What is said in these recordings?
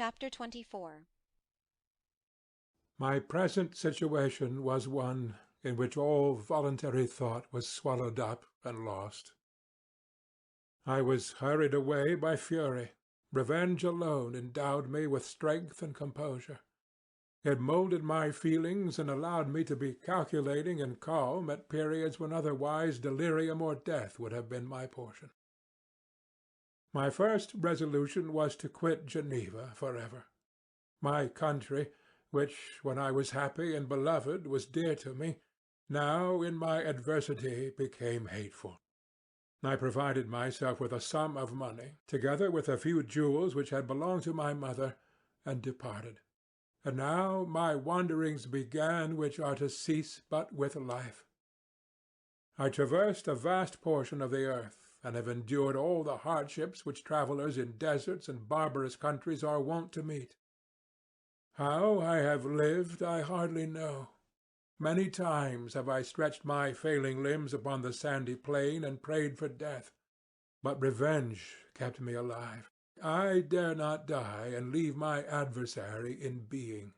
Chapter 24. My present situation was one in which all voluntary thought was swallowed up and lost. I was hurried away by fury. Revenge alone endowed me with strength and composure. It moulded my feelings and allowed me to be calculating and calm at periods when otherwise delirium or death would have been my portion. My first resolution was to quit Geneva forever. My country, which when I was happy and beloved was dear to me, now in my adversity became hateful. I provided myself with a sum of money, together with a few jewels which had belonged to my mother, and departed. And now my wanderings began which are to cease but with life. I traversed a vast portion of the earth, and have endured all the hardships which travellers in deserts and barbarous countries are wont to meet. How I have lived I hardly know. Many times have I stretched my failing limbs upon the sandy plain and prayed for death, but revenge kept me alive. I dare not die and leave my adversary in being.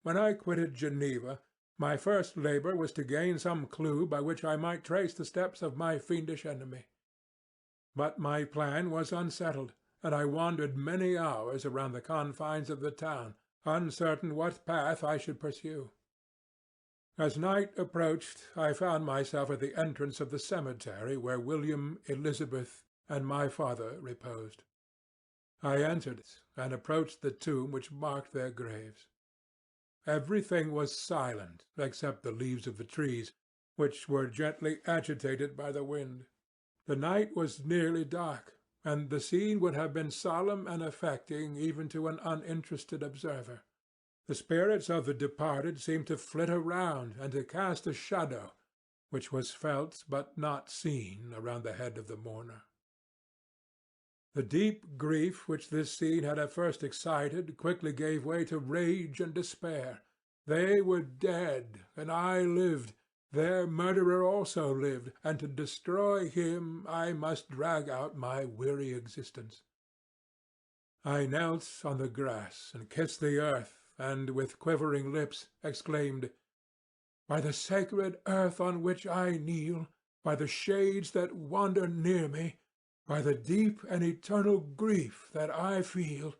When I quitted Geneva, my first labour was to gain some clue by which I might trace the steps of my fiendish enemy. But my plan was unsettled, and I wandered many hours around the confines of the town, uncertain what path I should pursue. As night approached, I found myself at the entrance of the cemetery where William, Elizabeth, and my father reposed. I entered it, and approached the tomb which marked their graves. Everything was silent except the leaves of the trees, which were gently agitated by the wind. The night was nearly dark, and the scene would have been solemn and affecting even to an uninterested observer. The spirits of the departed seemed to flit around and to cast a shadow, which was felt but not seen, around the head of the mourner. The deep grief which this scene had at first excited quickly gave way to rage and despair. They were dead, and I lived. Their murderer also lived, and to destroy him I must drag out my weary existence. I knelt on the grass and kissed the earth, and with quivering lips exclaimed, "By the sacred earth on which I kneel, by the shades that wander near me, by the deep and eternal grief that I feel,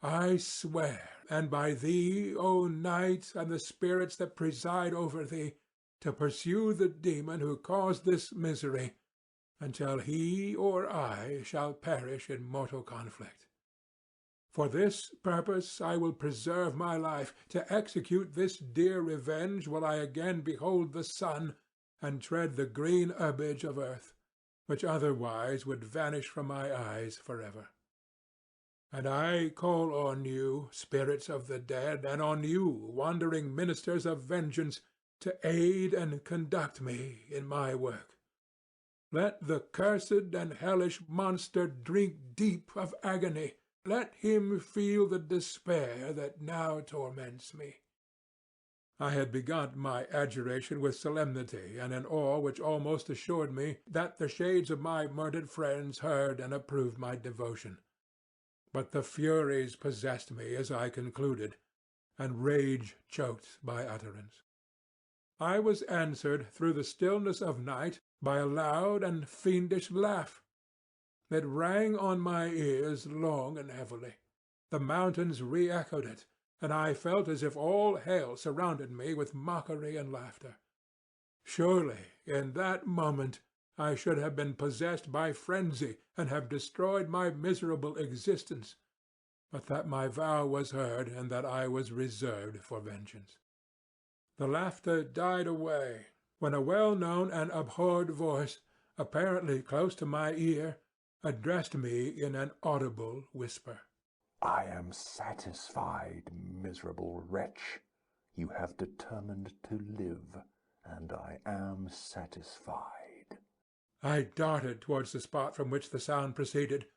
I swear, and by thee, O night, and the spirits that preside over thee, to pursue the demon who caused this misery, until he or I shall perish in mortal conflict. For this purpose I will preserve my life. To execute this dear revenge will I again behold the sun, and tread the green herbage of earth, which otherwise would vanish from my eyes forever. And I call on you, spirits of the dead, and on you, wandering ministers of vengeance, to aid and conduct me in my work. Let the cursed and hellish monster drink deep of agony. Let him feel the despair that now torments me." I had begun my adjuration with solemnity and an awe which almost assured me that the shades of my murdered friends heard and approved my devotion. But the furies possessed me as I concluded, and rage choked my utterance. I was answered through the stillness of night by a loud and fiendish laugh. It rang on my ears long and heavily. The mountains re-echoed it, and I felt as if all hell surrounded me with mockery and laughter. Surely in that moment I should have been possessed by frenzy and have destroyed my miserable existence, but that my vow was heard and that I was reserved for vengeance. The laughter died away, when a well-known and abhorred voice, apparently close to my ear, addressed me in an audible whisper. "I am satisfied, miserable wretch. You have determined to live, and I am satisfied." I darted towards the spot from which the sound proceeded,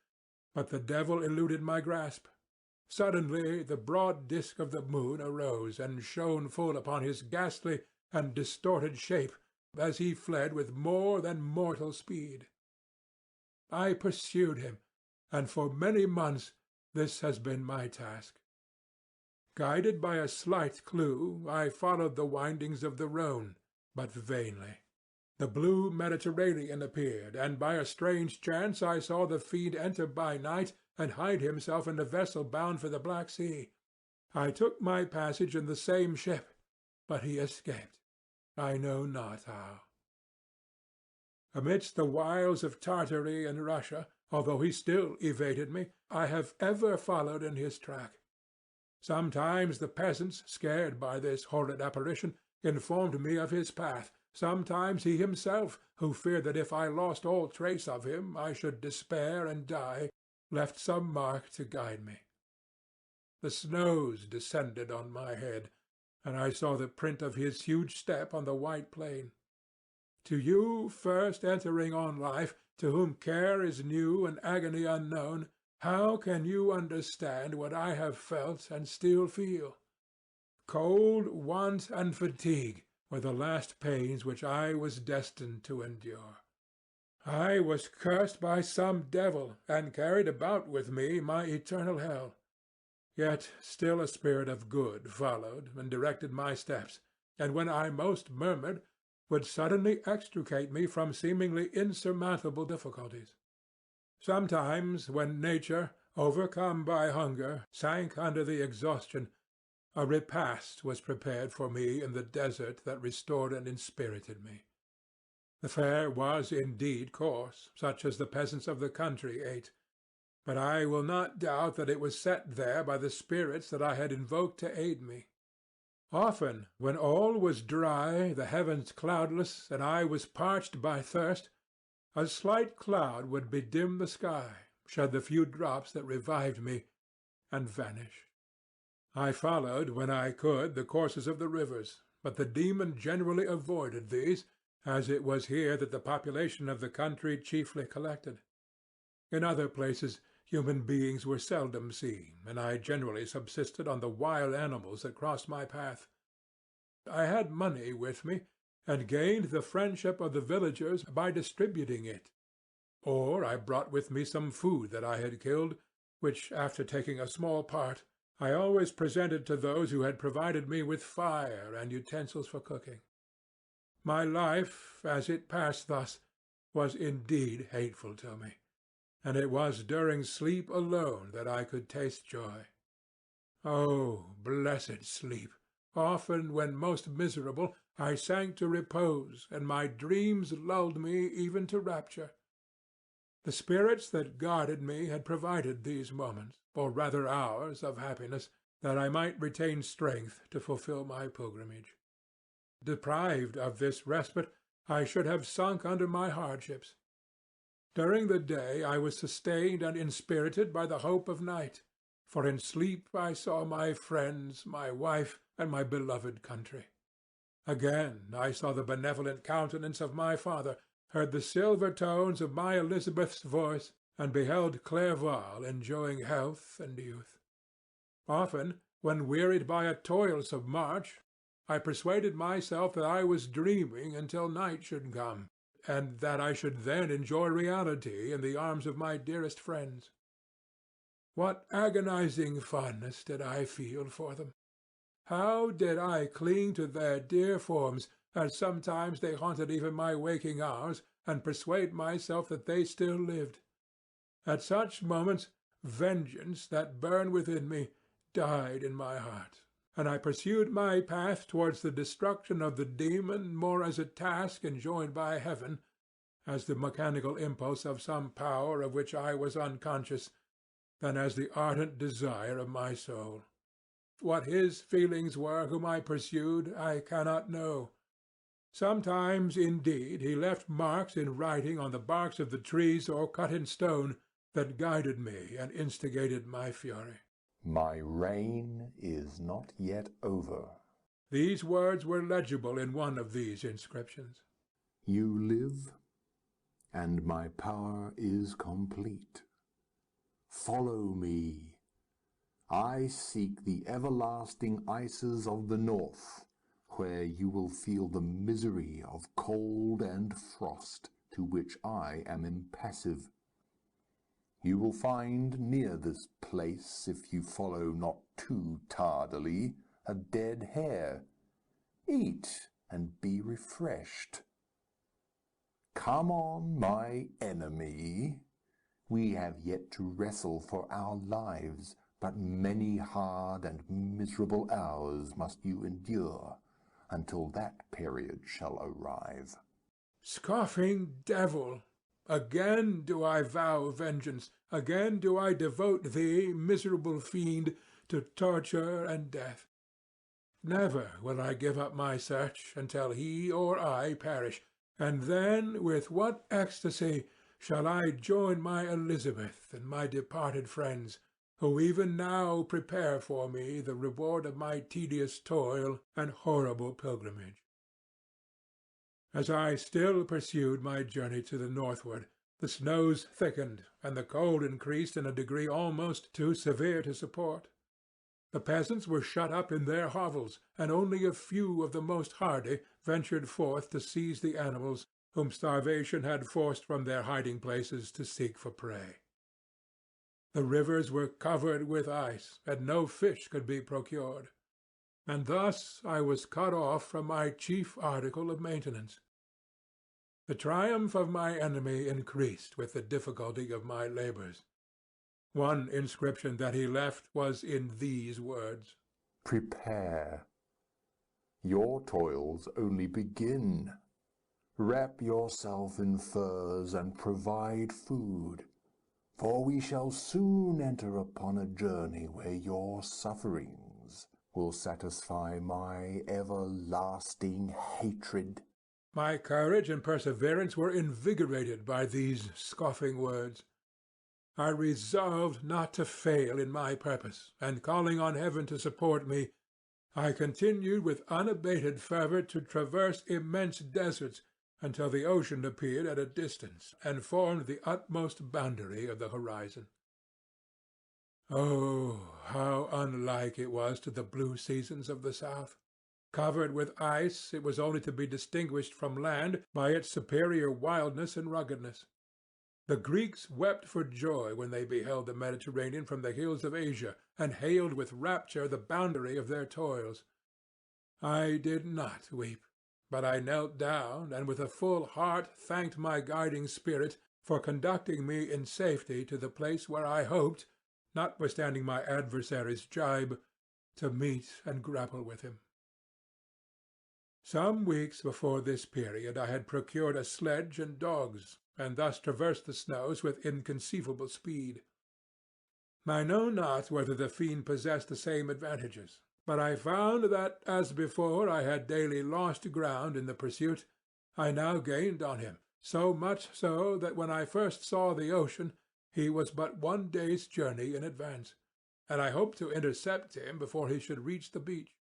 but the devil eluded my grasp. Suddenly the broad disk of the moon arose and shone full upon his ghastly and distorted shape as he fled with more than mortal speed. I pursued him, and for many months This has been my task. Guided by a slight clue, I followed the windings of the Rhone, but vainly. The blue Mediterranean appeared, and by a strange chance I saw the fiend enter by night and hide himself in a vessel bound for the Black Sea. I took my passage in the same ship, but he escaped, I know not how. Amidst the wiles of Tartary and Russia, although he still evaded me, I have ever followed in his track. Sometimes the peasants, scared by this horrid apparition, informed me of his path. Sometimes he himself, who feared that if I lost all trace of him I should despair and die, left some mark to guide me. The snows descended on my head, and I saw the print of his huge step on the white plain. To you first entering on life, to whom care is new and agony unknown, how can you understand what I have felt and still feel? Cold, want, and fatigue were the last pains which I was destined to endure. I was cursed by some devil, and carried about with me my eternal hell. Yet still a spirit of good followed and directed my steps, and when I most murmured, would suddenly extricate me from seemingly insurmountable difficulties. Sometimes, when nature, overcome by hunger, sank under the exhaustion, a repast was prepared for me in the desert that restored and inspirited me. The fare was indeed coarse, such as the peasants of the country ate, but I will not doubt that it was set there by the spirits that I had invoked to aid me. Often, when all was dry, the heavens cloudless, and I was parched by thirst, a slight cloud would bedim the sky, shed the few drops that revived me, and vanish. I followed, when I could, the courses of the rivers, but the demon generally avoided these, as it was here that the population of the country chiefly collected. In other places human beings were seldom seen, and I generally subsisted on the wild animals that crossed my path. I had money with me, and gained the friendship of the villagers by distributing it. Or I brought with me some food that I had killed, which, after taking a small part, I always presented to those who had provided me with fire and utensils for cooking. My life, as it passed thus, was indeed hateful to me, and it was during sleep alone that I could taste joy. Oh, blessed sleep! Often, when most miserable, I sank to repose, and my dreams lulled me even to rapture. The spirits that guarded me had provided these moments, or rather hours, of happiness, that I might retain strength to fulfill my pilgrimage. Deprived of this respite, I should have sunk under my hardships. During the day I was sustained and inspirited by the hope of night, for in sleep I saw my friends, my wife, and my beloved country. Again I saw the benevolent countenance of my father, heard the silver tones of my Elizabeth's voice, and beheld Clerval enjoying health and youth. Often, when wearied by a toilsome march, I persuaded myself that I was dreaming until night should come, and that I should then enjoy reality in the arms of my dearest friends. What agonizing fondness did I feel for them! How did I cling to their dear forms, as sometimes they haunted even my waking hours, and persuade myself that they still lived! At such moments vengeance that burned within me died in my heart, and I pursued my path towards the destruction of the demon more as a task enjoined by heaven, as the mechanical impulse of some power of which I was unconscious, than as the ardent desire of my soul. What his feelings were whom I pursued I cannot know. Sometimes, indeed, he left marks in writing on the barks of the trees or cut in stone that guided me and instigated my fury. My reign is not yet over. These words were legible in one of these inscriptions. You live, and my power is complete. Follow me. I seek the everlasting ices of the north, where you will feel the misery of cold and frost, to which I am impassive. You will find near this place, if you follow not too tardily, a dead hare. Eat and be refreshed. Come on, my enemy. We have yet to wrestle for our lives, but many hard and miserable hours must you endure until that period shall arrive. Scoffing devil! Again do I vow vengeance, again do I devote thee, miserable fiend, to torture and death. Never will I give up my search until he or I perish, and then with what ecstasy shall I join my Elizabeth and my departed friends, who even now prepare for me the reward of my tedious toil and horrible pilgrimage. As I still pursued my journey to the northward, the snows thickened, and the cold increased in a degree almost too severe to support. The peasants were shut up in their hovels, and only a few of the most hardy ventured forth to seize the animals whom starvation had forced from their hiding-places to seek for prey. The rivers were covered with ice, and no fish could be procured. And thus I was cut off from my chief article of maintenance. The triumph of my enemy increased with the difficulty of my labours. One inscription that he left was in these words: Prepare. Your toils only begin. Wrap yourself in furs and provide food, for we shall soon enter upon a journey where your sufferings will satisfy my everlasting hatred. My courage and perseverance were invigorated by these scoffing words. I resolved not to fail in my purpose, and calling on heaven to support me, I continued with unabated fervour to traverse immense deserts until the ocean appeared at a distance and formed the utmost boundary of the horizon. Oh, how unlike it was to the blue seasons of the south! Covered with ice, it was only to be distinguished from land by its superior wildness and ruggedness. The Greeks wept for joy when they beheld the Mediterranean from the hills of Asia, and hailed with rapture the boundary of their toils. I did not weep, but I knelt down, and with a full heart thanked my guiding spirit for conducting me in safety to the place where I hoped, notwithstanding my adversary's gibe, to meet and grapple with him. Some weeks before this period I had procured a sledge and dogs, and thus traversed the snows with inconceivable speed. I know not whether the fiend possessed the same advantages, but I found that, as before I had daily lost ground in the pursuit, I now gained on him, so much so that when I first saw the ocean he was but 1 day's journey in advance, and I hoped to intercept him before he should reach the beach.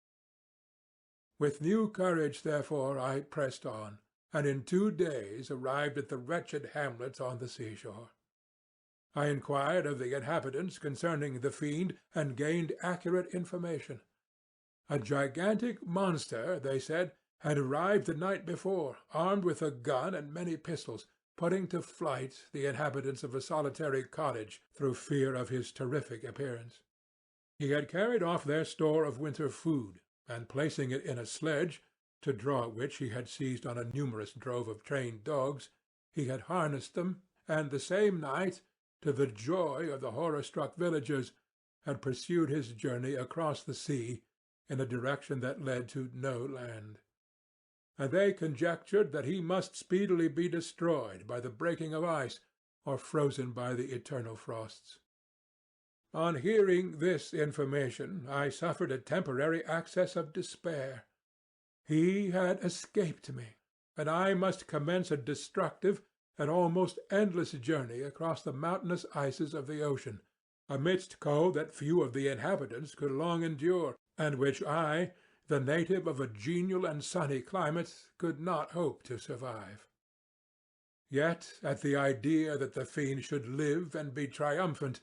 With new courage, therefore, I pressed on, and in 2 days arrived at the wretched hamlet on the seashore. I inquired of the inhabitants concerning the fiend, and gained accurate information. A gigantic monster, they said, had arrived the night before, armed with a gun and many pistols, putting to flight the inhabitants of a solitary cottage through fear of his terrific appearance. He had carried off their store of winter food, and placing it in a sledge, to draw which he had seized on a numerous drove of trained dogs, he had harnessed them, and the same night, to the joy of the horror-struck villagers, had pursued his journey across the sea in a direction that led to no land. And they conjectured that he must speedily be destroyed by the breaking of ice, or frozen by the eternal frosts. On hearing this information, I suffered a temporary access of despair. He had escaped me, and I must commence a destructive and almost endless journey across the mountainous ices of the ocean, amidst cold that few of the inhabitants could long endure, and which I, the native of a genial and sunny climate, could not hope to survive. Yet at the idea that the fiend should live and be triumphant,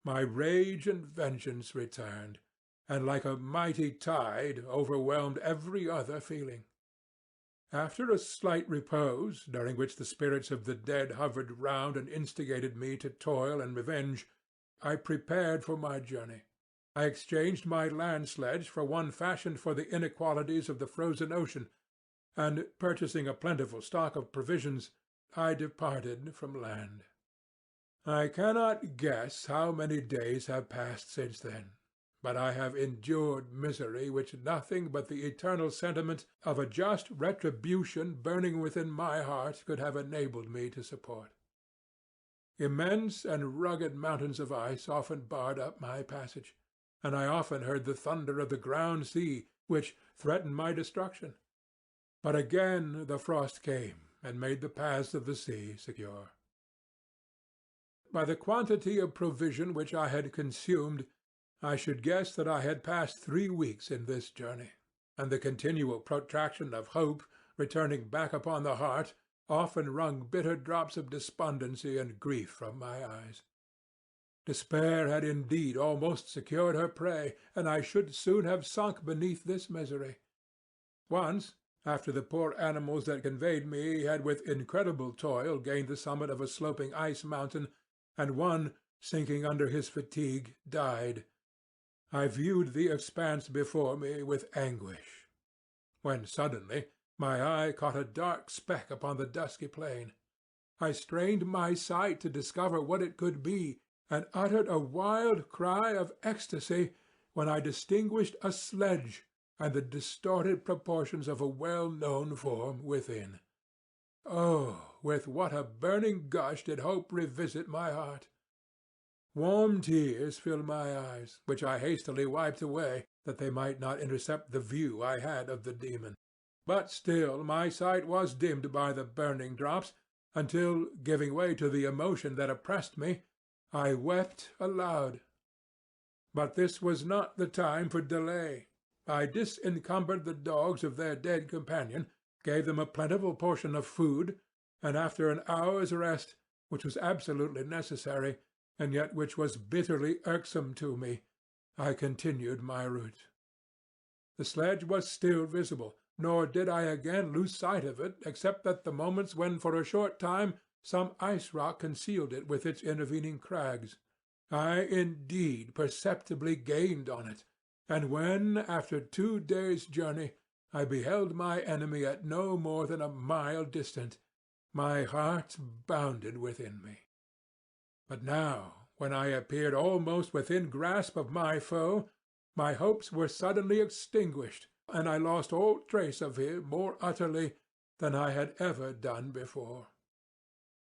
my rage and vengeance returned, and like a mighty tide overwhelmed every other feeling. After a slight repose, during which the spirits of the dead hovered round and instigated me to toil and revenge, I prepared for my journey. I exchanged my land sledge for one fashioned for the inequalities of the frozen ocean, and, purchasing a plentiful stock of provisions, I departed from land. I cannot guess how many days have passed since then, but I have endured misery which nothing but the eternal sentiment of a just retribution burning within my heart could have enabled me to support. Immense and rugged mountains of ice often barred up my passage, and I often heard the thunder of the ground sea, which threatened my destruction. But again the frost came and made the paths of the sea secure. By the quantity of provision which I had consumed, I should guess that I had passed 3 weeks in this journey, and the continual protraction of hope returning back upon the heart often wrung bitter drops of despondency and grief from my eyes. Despair had indeed almost secured her prey, and I should soon have sunk beneath this misery. Once, after the poor animals that conveyed me had with incredible toil gained the summit of a sloping ice mountain, and one, sinking under his fatigue, died, I viewed the expanse before me with anguish, when suddenly my eye caught a dark speck upon the dusky plain. I strained my sight to discover what it could be, and uttered a wild cry of ecstasy when I distinguished a sledge and the distorted proportions of a well-known form within. Oh, with what a burning gush did hope revisit my heart! Warm tears filled my eyes, which I hastily wiped away, that they might not intercept the view I had of the demon. But still my sight was dimmed by the burning drops, until, giving way to the emotion that oppressed me, I wept aloud. But this was not the time for delay. I disencumbered the dogs of their dead companion, gave them a plentiful portion of food, and after an hour's rest, which was absolutely necessary, and yet which was bitterly irksome to me, I continued my route. The sledge was still visible, nor did I again lose sight of it except at the moments when for a short time some ice rock concealed it with its intervening crags. I indeed perceptibly gained on it, and when, after 2 days' journey, I beheld my enemy at no more than a mile distant, my heart bounded within me. But now, when I appeared almost within grasp of my foe, my hopes were suddenly extinguished, and I lost all trace of him more utterly than I had ever done before.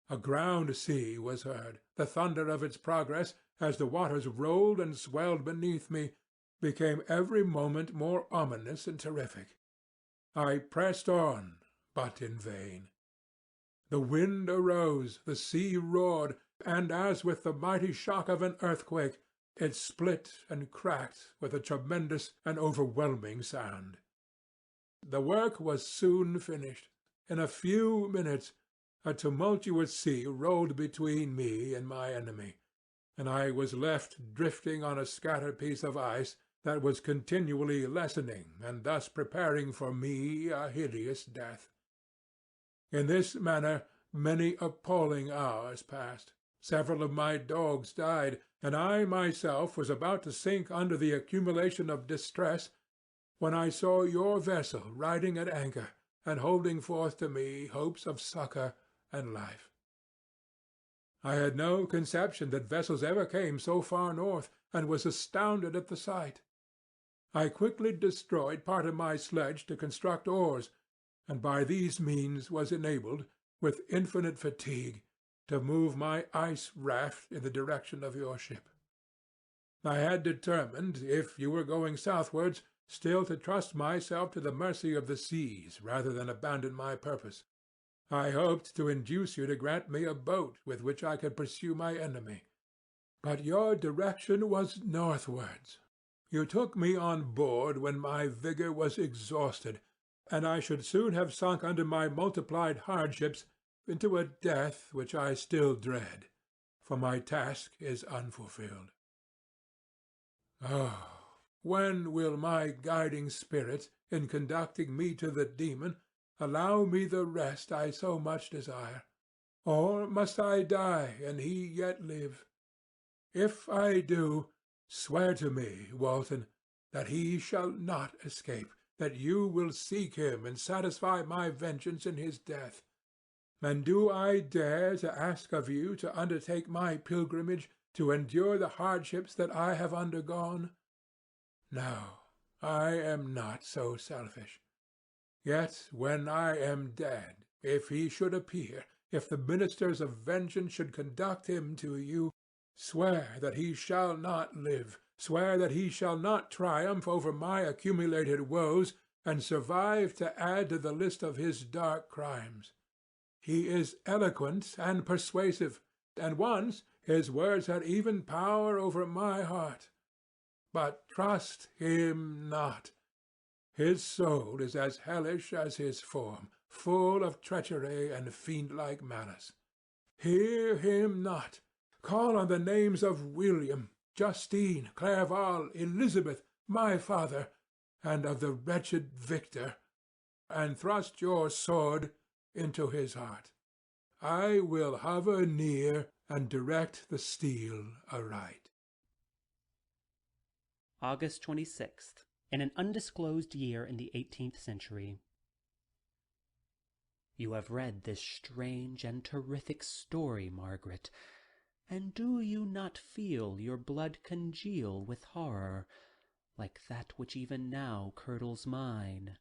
A ground sea was heard. The thunder of its progress, as the waters rolled and swelled beneath me, became every moment more ominous and terrific. I pressed on, but in vain. The wind arose, the sea roared, and as with the mighty shock of an earthquake, it split and cracked with a tremendous and overwhelming sound. The work was soon finished. In a few minutes a tumultuous sea rolled between me and my enemy, and I was left drifting on a scattered piece of ice that was continually lessening and thus preparing for me a hideous death. In this manner many appalling hours passed. Several of my dogs died, and I myself was about to sink under the accumulation of distress, when I saw your vessel riding at anchor and holding forth to me hopes of succor and life. I had no conception that vessels ever came so far north, and was astounded at the sight. I quickly destroyed part of my sledge to construct oars, and by these means was enabled, with infinite fatigue, to move my ice raft in the direction of your ship. I had determined, if you were going southwards, still to trust myself to the mercy of the seas rather than abandon my purpose. I hoped to induce you to grant me a boat with which I could pursue my enemy. But your direction was northwards. You took me on board when my vigor was exhausted, and I should soon have sunk under my multiplied hardships into a death which I still dread, for my task is unfulfilled. Oh, when will my guiding spirit, in conducting me to the demon, allow me the rest I so much desire. Or must I die, and he yet live? If I do, swear to me, Walton, that he shall not escape, that you will seek him and satisfy my vengeance in his death. And do I dare to ask of you to undertake my pilgrimage, to endure the hardships that I have undergone? No, I am not so selfish. Yet when I am dead, if he should appear, if the ministers of vengeance should conduct him to you, swear that he shall not live, swear that he shall not triumph over my accumulated woes and survive to add to the list of his dark crimes. He is eloquent and persuasive, and once his words had even power over my heart. But trust him not. His soul is as hellish as his form, full of treachery and fiend-like malice. Hear him not. Call on the names of William, Justine, Clerval, Elizabeth, my father, and of the wretched Victor, and thrust your sword into his heart. I will hover near and direct the steel aright. August 26th. In an undisclosed year in the 18th century. You have read this strange and terrific story, Margaret, and do you not feel your blood congeal with horror, like that which even now curdles mine?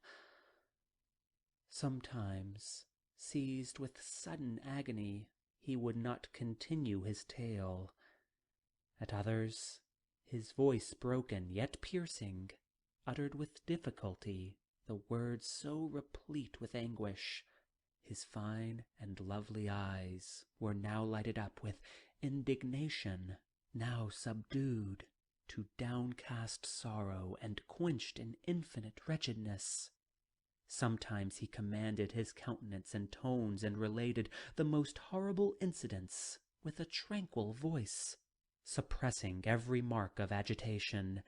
Sometimes, seized with sudden agony, he would not continue his tale. At others, his voice broken yet piercing, uttered with difficulty the words so replete with anguish. His fine and lovely eyes were now lighted up with indignation, now subdued to downcast sorrow and quenched in infinite wretchedness. Sometimes he commanded his countenance and tones and related the most horrible incidents with a tranquil voice, suppressing every mark of agitation.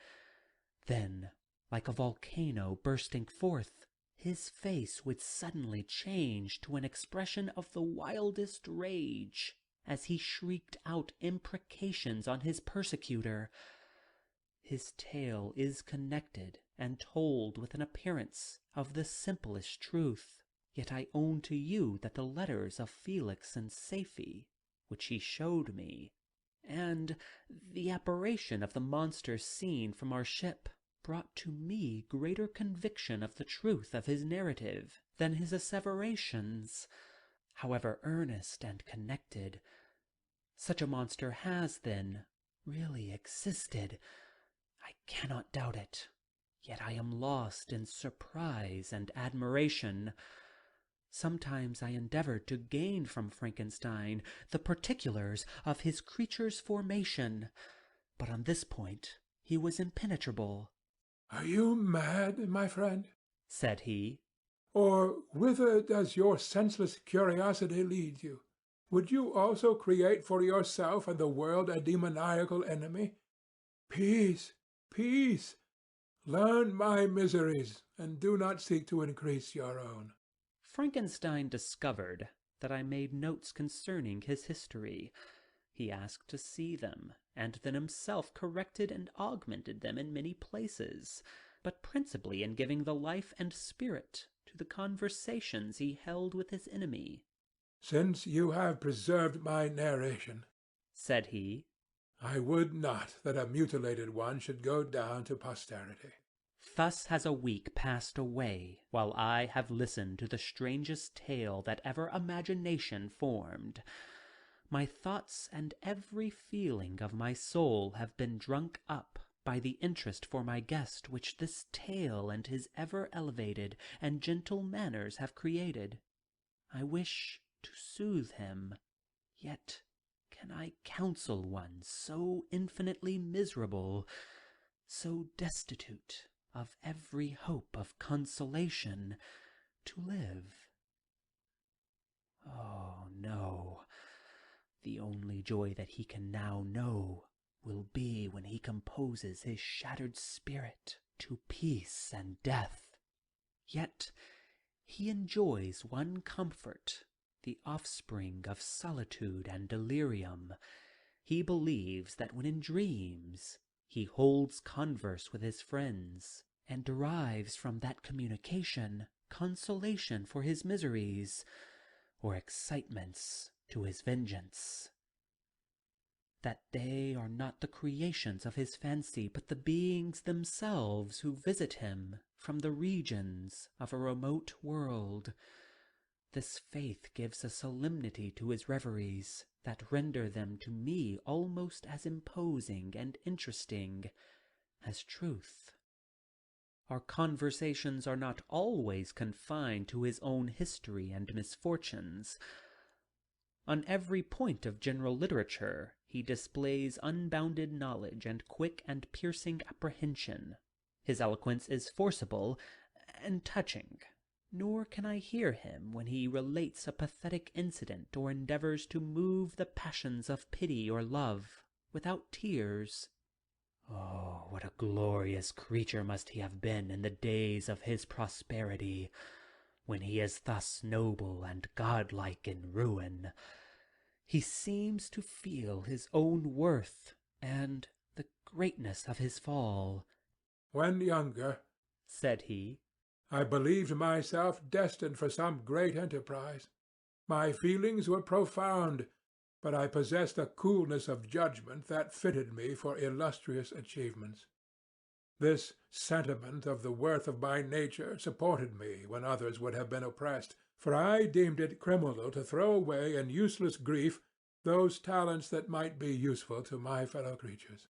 Then, like a volcano bursting forth, his face would suddenly change to an expression of the wildest rage, as he shrieked out imprecations on his persecutor. His tale is connected and told with an appearance of the simplest truth, yet I own to you that the letters of Felix and Safie, which he showed me, and the apparition of the monster seen from our ship, brought to me greater conviction of the truth of his narrative than his asseverations, however earnest and connected. Such a monster has, then, really existed. I cannot doubt it, yet I am lost in surprise and admiration. Sometimes I endeavored to gain from Frankenstein the particulars of his creature's formation, but on this point he was impenetrable. "Are you mad, my friend?" said he. "Or whither does your senseless curiosity lead you? Would you also create for yourself and the world a demoniacal enemy? Peace, peace! Learn my miseries, and do not seek to increase your own." Frankenstein discovered that I made notes concerning his history. He asked to see them, and then himself corrected and augmented them in many places, but principally in giving the life and spirit to the conversations he held with his enemy. "Since you have preserved my narration," said he, "I would not that a mutilated one should go down to posterity." Thus has a week passed away, while I have listened to the strangest tale that ever imagination formed. My thoughts and every feeling of my soul have been drunk up by the interest for my guest which this tale and his ever elevated and gentle manners have created. I wish to soothe him, yet can I counsel one so infinitely miserable, so destitute of every hope of consolation, to live? Oh, no! The only joy that he can now know will be when he composes his shattered spirit to peace and death. Yet He enjoys one comfort, the offspring of solitude and delirium. He believes that when in dreams he holds converse with his friends, and derives from that communication consolation for his miseries, or excitements to his vengeance. That they are not the creations of his fancy, but the beings themselves who visit him from the regions of a remote world. This faith gives a solemnity to his reveries that render them to me almost as imposing and interesting as truth. Our conversations are not always confined to his own history and misfortunes. On every point of general literature he displays unbounded knowledge and quick and piercing apprehension. His eloquence is forcible and touching, nor can I hear him when he relates a pathetic incident or endeavors to move the passions of pity or love without tears. Oh, what a glorious creature must he have been in the days of his prosperity, when he is thus noble and godlike in ruin. He seems to feel his own worth and the greatness of his fall. "When younger," said he, "I believed myself destined for some great enterprise. My feelings were profound, but I possessed a coolness of judgment that fitted me for illustrious achievements. This sentiment of the worth of my nature supported me when others would have been oppressed, for I deemed it criminal to throw away in useless grief those talents that might be useful to my fellow creatures.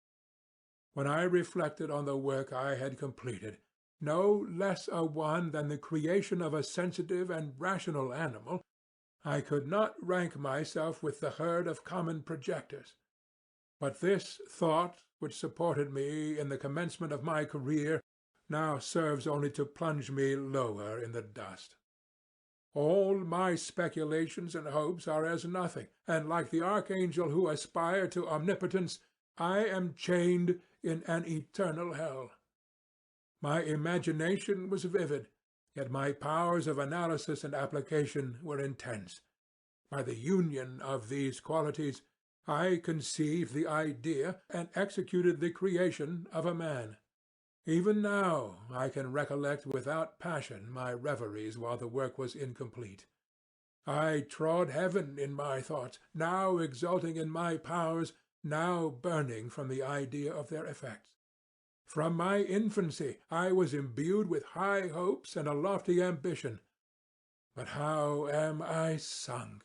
When I reflected on the work I had completed, no less a one than the creation of a sensitive and rational animal, I could not rank myself with the herd of common projectors. But this thought, which supported me in the commencement of my career, now serves only to plunge me lower in the dust. All my speculations and hopes are as nothing, and like the archangel who aspired to omnipotence, I am chained in an eternal hell. My imagination was vivid, yet my powers of analysis and application were intense. By the union of these qualities, I conceived the idea and executed the creation of a man. Even now I can recollect without passion my reveries while the work was incomplete. I trod heaven in my thoughts, now exulting in my powers, now burning from the idea of their effects. From my infancy I was imbued with high hopes and a lofty ambition. But how am I sunk!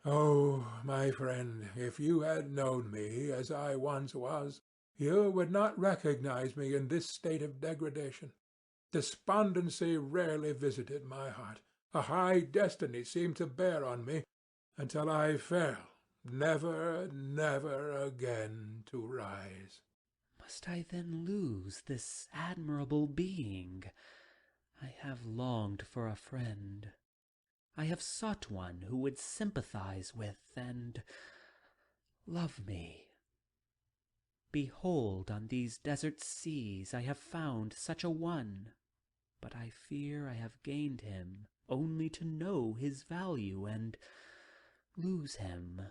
Oh, my friend, if you had known me as I once was, you would not recognize me in this state of degradation. Despondency rarely visited my heart. A high destiny seemed to bear on me, until I fell, never, never again to rise. Must I then lose this admirable being? I have longed for a friend. I have sought one who would sympathize with and love me. Behold, on these desert seas I have found such a one, but I fear I have gained him only to know his value and lose him.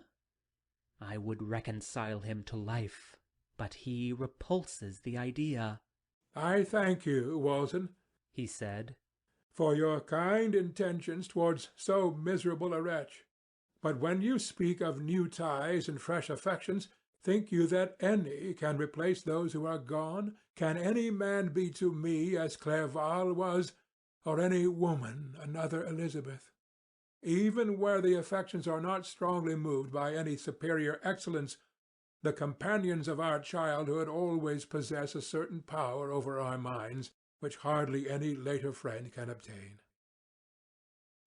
I would reconcile him to life, but he repulses the idea. "I thank you, Walton," he said, "for your kind intentions towards so miserable a wretch. But when you speak of new ties and fresh affections, think you that any can replace those who are gone? Can any man be to me as Clerval was, or any woman another Elizabeth? Even where the affections are not strongly moved by any superior excellence, the companions of our childhood always possess a certain power over our minds which hardly any later friend can obtain.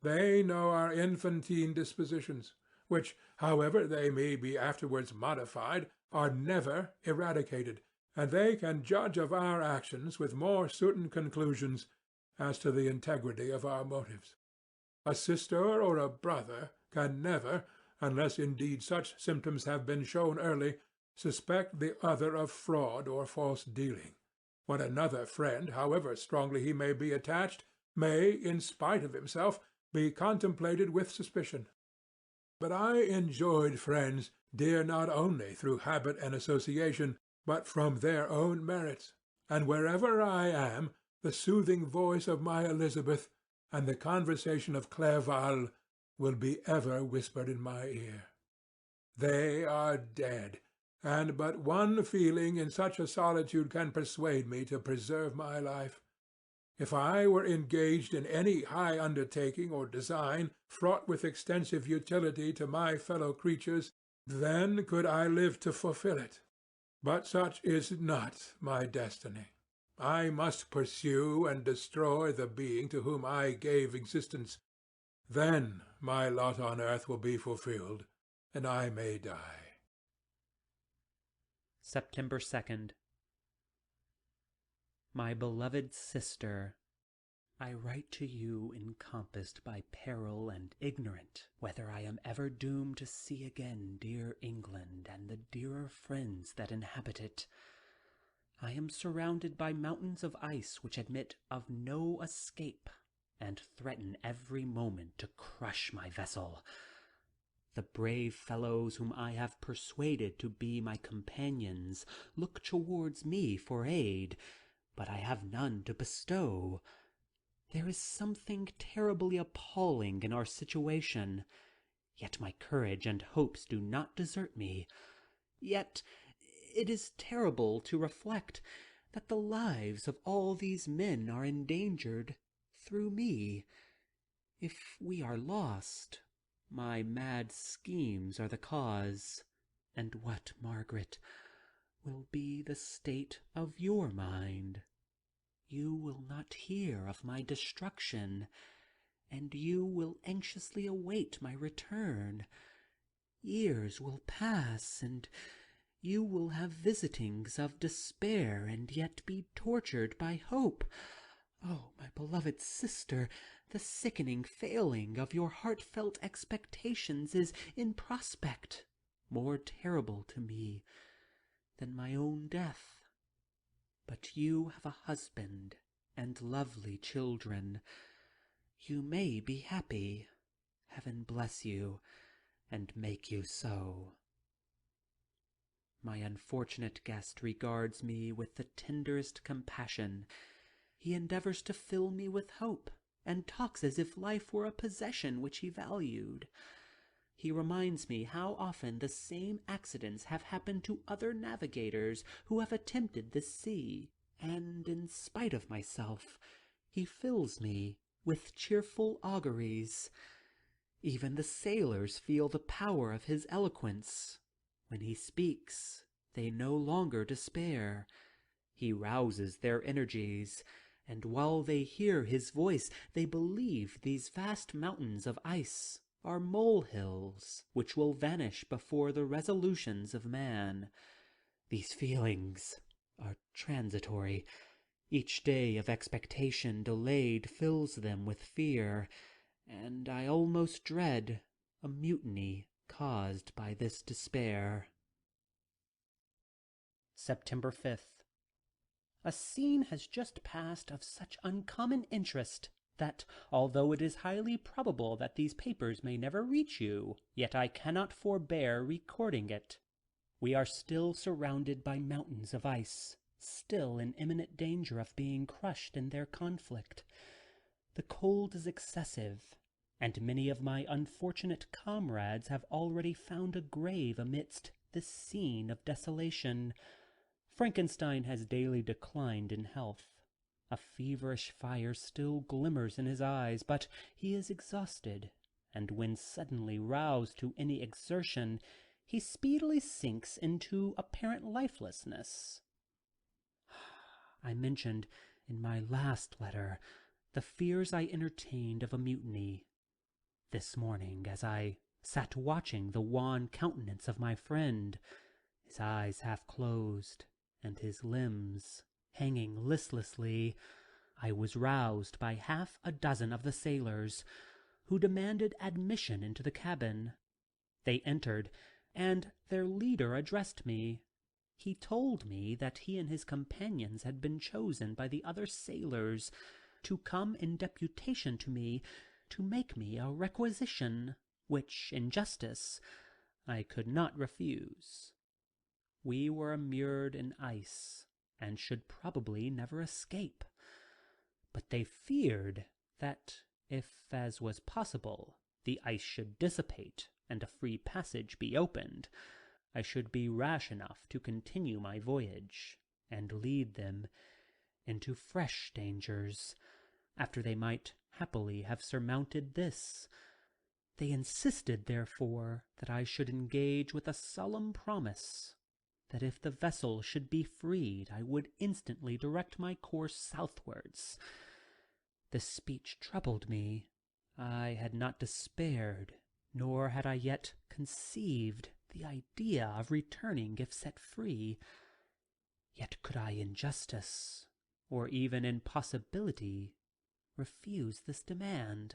They know our infantine dispositions, which, however they may be afterwards modified, are never eradicated, and they can judge of our actions with more certain conclusions as to the integrity of our motives. A sister or a brother can never, unless indeed such symptoms have been shown early, suspect the other of fraud or false dealing, when another friend, however strongly he may be attached, may, in spite of himself, be contemplated with suspicion. But I enjoyed friends dear not only through habit and association, but from their own merits, and wherever I am, the soothing voice of my Elizabeth and the conversation of Clerval will be ever whispered in my ear. They are dead, and but one feeling in such a solitude can persuade me to preserve my life. If I were engaged in any high undertaking or design fraught with extensive utility to my fellow creatures, then could I live to fulfill it. But such is not my destiny. I must pursue and destroy the being to whom I gave existence. Then my lot on earth will be fulfilled, and I may die. September 2nd. My beloved sister, I write to you encompassed by peril and ignorant whether I am ever doomed to see again dear England and the dearer friends that inhabit it. I am surrounded by mountains of ice which admit of no escape, and threaten every moment to crush my vessel. The brave fellows whom I have persuaded to be my companions look towards me for aid, but I have none to bestow. There is something terribly appalling in our situation, yet my courage and hopes do not desert me. Yet it is terrible to reflect that the lives of all these men are endangered through me. If we are lost, my mad schemes are the cause. And what, Margaret, will be the state of your mind? You will not hear of my destruction, and you will anxiously await my return. Years will pass, and you will have visitings of despair, and yet be tortured by hope. Oh, my beloved sister, the sickening failing of your heartfelt expectations is in prospect, more terrible to me than my own death. But you have a husband and lovely children. You may be happy. Heaven bless you, and make you so. My unfortunate guest regards me with the tenderest compassion. He endeavors to fill me with hope, and talks as if life were a possession which he valued. He reminds me how often the same accidents have happened to other navigators who have attempted this sea, and in spite of myself, he fills me with cheerful auguries. Even the sailors feel the power of his eloquence. When he speaks, they no longer despair. He rouses their energies, and while they hear his voice, they believe these vast mountains of ice are molehills which will vanish before the resolutions of man. These feelings are transitory. Each day of expectation delayed fills them with fear, and I almost dread a mutiny caused by this despair. September 5th. A scene has just passed of such uncommon interest that, although it is highly probable that these papers may never reach you, yet I cannot forbear recording it. We are still surrounded by mountains of ice, still in imminent danger of being crushed in their conflict. The cold is excessive, and many of my unfortunate comrades have already found a grave amidst this scene of desolation. Frankenstein has daily declined in health. A feverish fire still glimmers in his eyes, but he is exhausted, and when suddenly roused to any exertion, he speedily sinks into apparent lifelessness. I mentioned in my last letter the fears I entertained of a mutiny. This morning, as I sat watching the wan countenance of my friend, his eyes half closed, and his limbs hanging listlessly, I was roused by half a dozen of the sailors, who demanded admission into the cabin. They entered, and their leader addressed me. He told me that he and his companions had been chosen by the other sailors to come in deputation to me, to make me a requisition, which, in justice, I could not refuse. We were immured in ice, and should probably never escape. But they feared that, if, as was possible, the ice should dissipate and a free passage be opened, I should be rash enough to continue my voyage, and lead them into fresh dangers, after they might happily have surmounted this. They insisted, therefore, that I should engage with a solemn promise that if the vessel should be freed, I would instantly direct my course southwards. This speech troubled me. I had not despaired, nor had I yet conceived the idea of returning if set free. Yet could I in justice, or even in possibility, refuse this demand?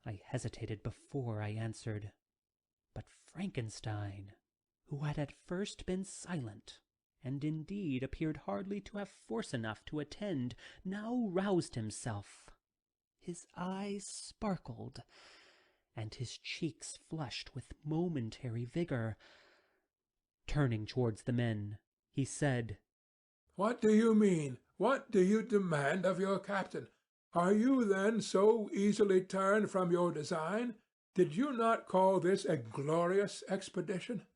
I hesitated before I answered, but Frankenstein, who had at first been silent, and indeed appeared hardly to have force enough to attend, now roused himself. His eyes sparkled, and his cheeks flushed with momentary vigor. Turning towards the men, he said, "What do you mean? What do you demand of your captain? Are you then so easily turned from your design? Did you not call this a glorious expedition?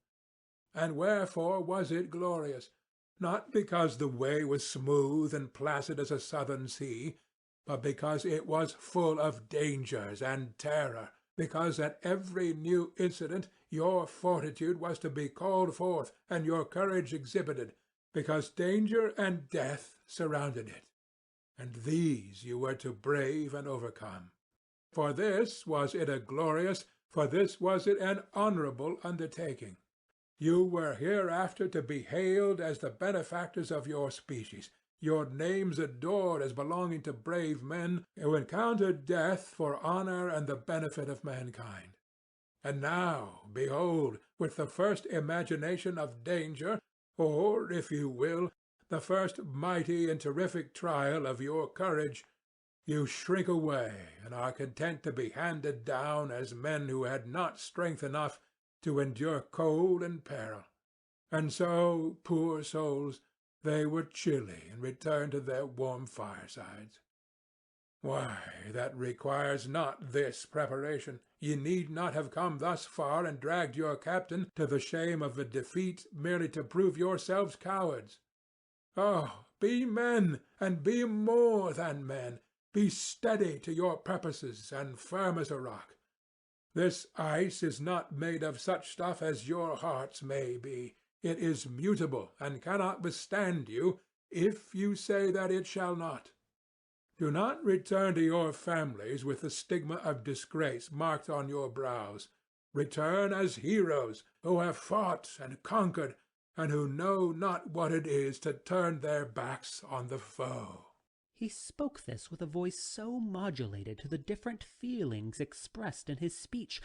And wherefore was it glorious? Not because the way was smooth and placid as a southern sea, but because it was full of dangers and terror, because at every new incident your fortitude was to be called forth and your courage exhibited, because danger and death surrounded it, and these you were to brave and overcome. For this was it a glorious, for this was it an honorable undertaking. You were hereafter to be hailed as the benefactors of your species, your names adored as belonging to brave men who encountered death for honor and the benefit of mankind. And now, behold, with the first imagination of danger, or, if you will, the first mighty and terrific trial of your courage, you shrink away and are content to be handed down as men who had not strength enough to endure cold and peril. And so, poor souls, they were chilly and returned to their warm firesides. Why, that requires not this preparation. Ye need not have come thus far and dragged your captain to the shame of a defeat merely to prove yourselves cowards. Oh, be men, and be more than men. Be steady to your purposes and firm as a rock. This ice is not made of such stuff as your hearts may be. It is mutable and cannot withstand you if you say that it shall not. Do not return to your families with the stigma of disgrace marked on your brows. Return as heroes who have fought and conquered, and who know not what it is to turn their backs on the foe." He spoke this with a voice so modulated to the different feelings expressed in his speech,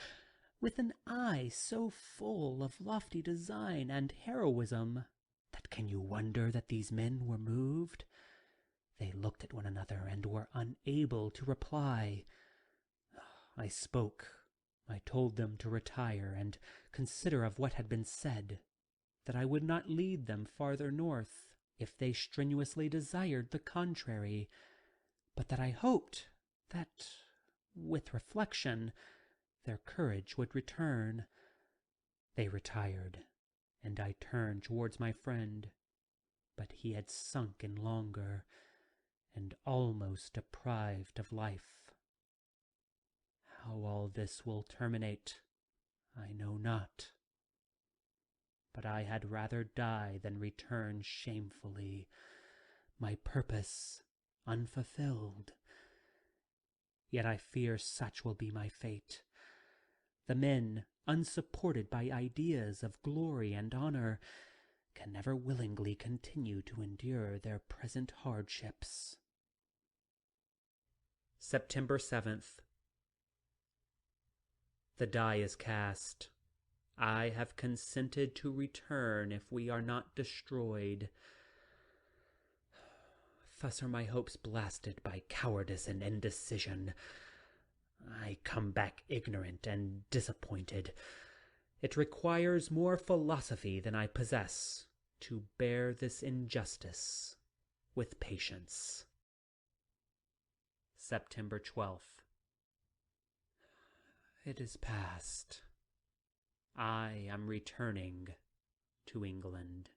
with an eye so full of lofty design and heroism, that can you wonder that these men were moved? They looked at one another and were unable to reply. I spoke. I told them to retire and consider of what had been said, that I would not lead them farther north if they strenuously desired the contrary, but that I hoped that, with reflection, their courage would return. They retired, and I turned towards my friend, but he had sunk in languor, and almost deprived of life. How all this will terminate, I know not. But I had rather die than return shamefully, my purpose unfulfilled. Yet I fear such will be my fate. The men, unsupported by ideas of glory and honor, can never willingly continue to endure their present hardships. September 7th. The die is cast. I have consented to return if we are not destroyed. Thus are my hopes blasted by cowardice and indecision. I come back ignorant and disappointed. It requires more philosophy than I possess to bear this injustice with patience. September 12th. It is past. I am returning to England.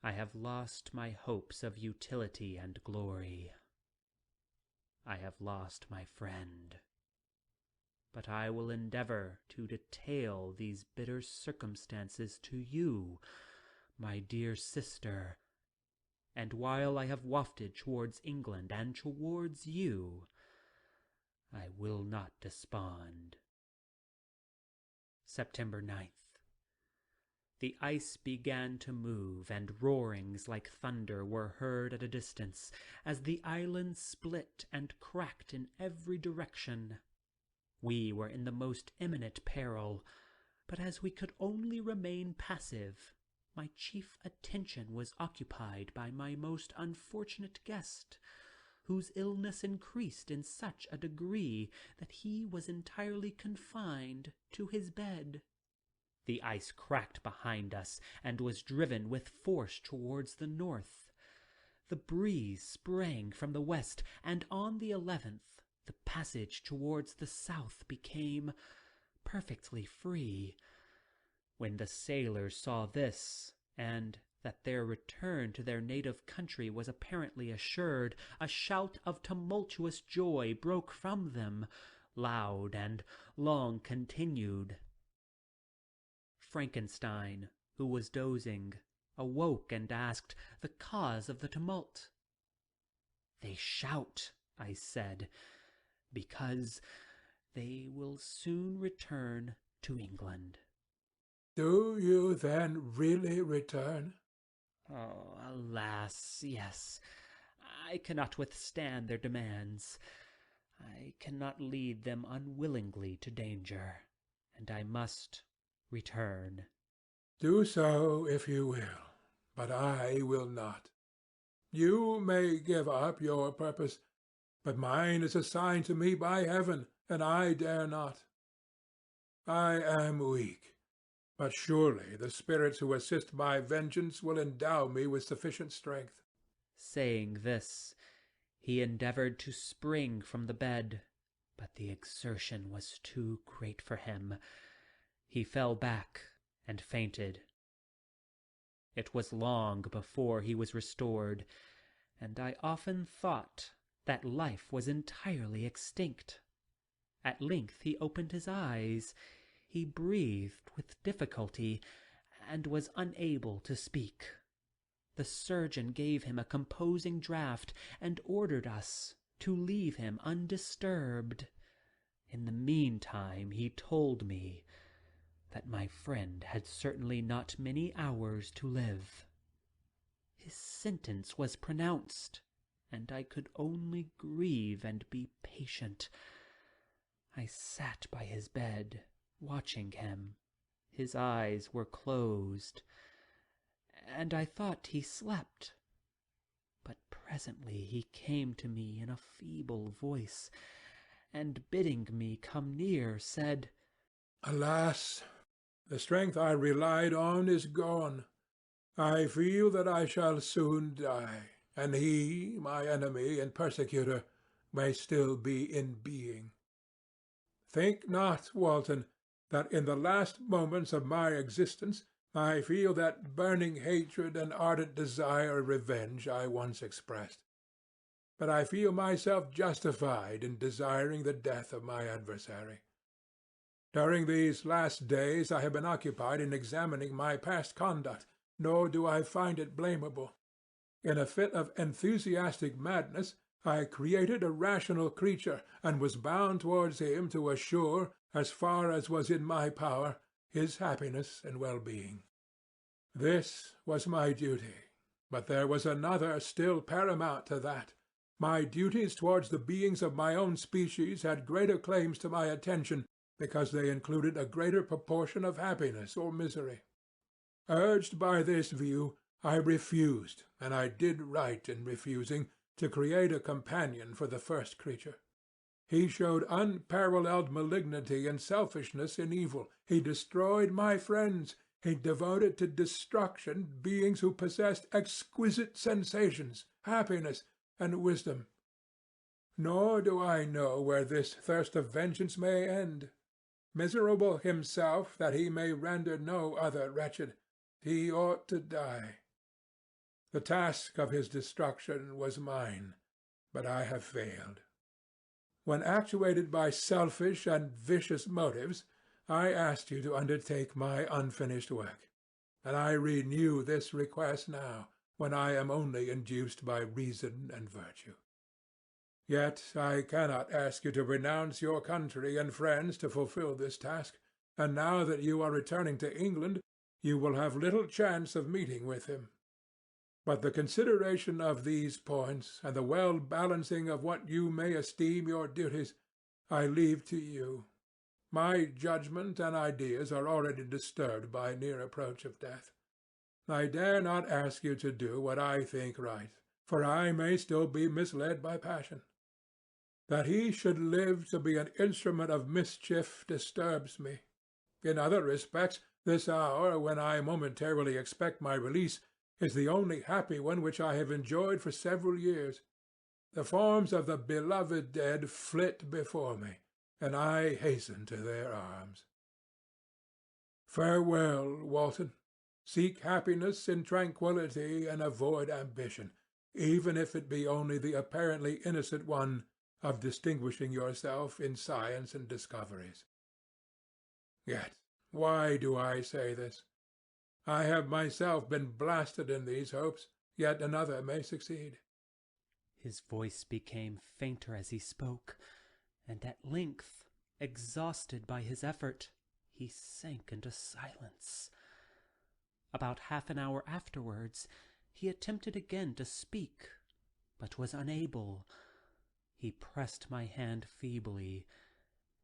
I have lost my hopes of utility and glory. I have lost my friend. But I will endeavor to detail these bitter circumstances to you, my dear sister, and while I have wafted towards England and towards you, I will not despond. September 9th. The ice began to move, and roarings like thunder were heard at a distance, as the island split and cracked in every direction. We were in the most imminent peril, but as we could only remain passive, my chief attention was occupied by my most unfortunate guest, whose illness increased in such a degree that he was entirely confined to his bed. The ice cracked behind us and was driven with force towards the north. The breeze sprang from the west, and on the 11th the passage towards the south became perfectly free. When the sailors saw this, and that their return to their native country was apparently assured, a shout of tumultuous joy broke from them, loud and long continued. Frankenstein, who was dozing, awoke and asked the cause of the tumult. "They shout," I said, "because they will soon return to England." Do you then really return? Oh, alas, yes. I cannot withstand their demands. I cannot lead them unwillingly to danger, and I must return. Do so if you will, but I will not. You may give up your purpose, but mine is assigned to me by heaven, and I dare not. I am weak, but surely the spirits who assist my vengeance will endow me with sufficient strength. Saying this, he endeavored to spring from the bed, but the exertion was too great for him. He fell back and fainted. It was long before he was restored, and I often thought that life was entirely extinct. At length he opened his eyes. He breathed with difficulty, and was unable to speak. The surgeon gave him a composing draught, and ordered us to leave him undisturbed. In the meantime he told me that my friend had certainly not many hours to live. His sentence was pronounced, and I could only grieve and be patient. I sat by his bed, watching him. His eyes were closed, and I thought he slept. But presently he came to me in a feeble voice, and bidding me come near, said, Alas, the strength I relied on is gone. I feel that I shall soon die, and he, my enemy and persecutor, may still be in being. Think not, Walton, that in the last moments of my existence I feel that burning hatred and ardent desire of revenge I once expressed. But I feel myself justified in desiring the death of my adversary. During these last days I have been occupied in examining my past conduct, nor do I find it blamable. In a fit of enthusiastic madness, I created a rational creature, and was bound towards him to assure, as far as was in my power, his happiness and well-being. This was my duty, but there was another still paramount to that. My duties towards the beings of my own species had greater claims to my attention, because they included a greater proportion of happiness or misery. Urged by this view, I refused, and I did right in refusing, to create a companion for the first creature. He showed unparalleled malignity and selfishness in evil. He destroyed my friends. He devoted to destruction beings who possessed exquisite sensations, happiness, and wisdom. Nor do I know where this thirst of vengeance may end. Miserable himself, that he may render no other wretched, he ought to die. The task of his destruction was mine, but I have failed. When actuated by selfish and vicious motives, I asked you to undertake my unfinished work, and I renew this request now, when I am only induced by reason and virtue. Yet I cannot ask you to renounce your country and friends to fulfill this task, and now that you are returning to England, you will have little chance of meeting with him. But the consideration of these points, and the well-balancing of what you may esteem your duties, I leave to you. My judgment and ideas are already disturbed by near approach of death. I dare not ask you to do what I think right, for I may still be misled by passion. That he should live to be an instrument of mischief disturbs me. In other respects, this hour, when I momentarily expect my release, is the only happy one which I have enjoyed for several years. The forms of the beloved dead flit before me, and I hasten to their arms. Farewell, Walton. Seek happiness in tranquillity and avoid ambition, even if it be only the apparently innocent one of distinguishing yourself in science and discoveries. Yet, why do I say this? I have myself been blasted in these hopes, yet another may succeed. His voice became fainter as he spoke, and at length, exhausted by his effort, he sank into silence. About half an hour afterwards, he attempted again to speak, but was unable. He pressed my hand feebly,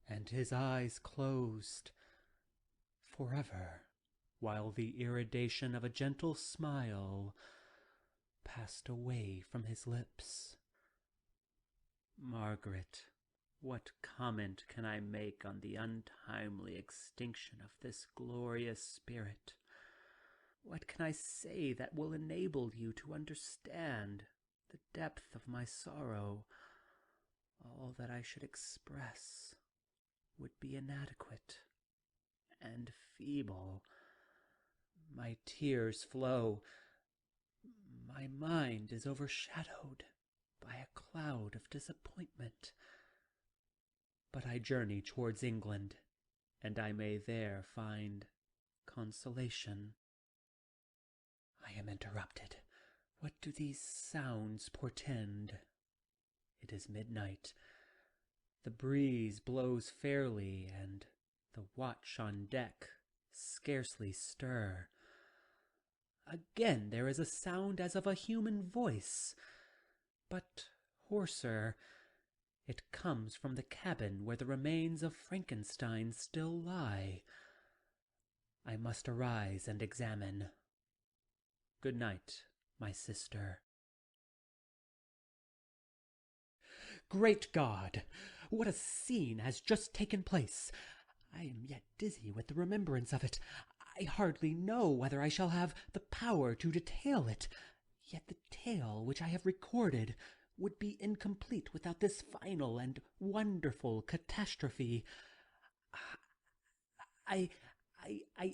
and his eyes closed forever, while the iridation of a gentle smile passed away from his lips. Margaret, what comment can I make on the untimely extinction of this glorious spirit? What can I say that will enable you to understand the depth of my sorrow? All that I should express would be inadequate and feeble. My tears flow. My mind is overshadowed by a cloud of disappointment. But I journey towards England, and I may there find consolation. I am interrupted. What do these sounds portend? It is midnight. The breeze blows fairly, and the watch on deck scarcely stir. Again there is a sound as of a human voice, but hoarser. It comes from the cabin where the remains of Frankenstein still lie. I must arise and examine. Good night, my sister. Great God! What a scene has just taken place! I am yet dizzy with the remembrance of it. I hardly know whether I shall have the power to detail it. Yet the tale which I have recorded would be incomplete without this final and wonderful catastrophe. I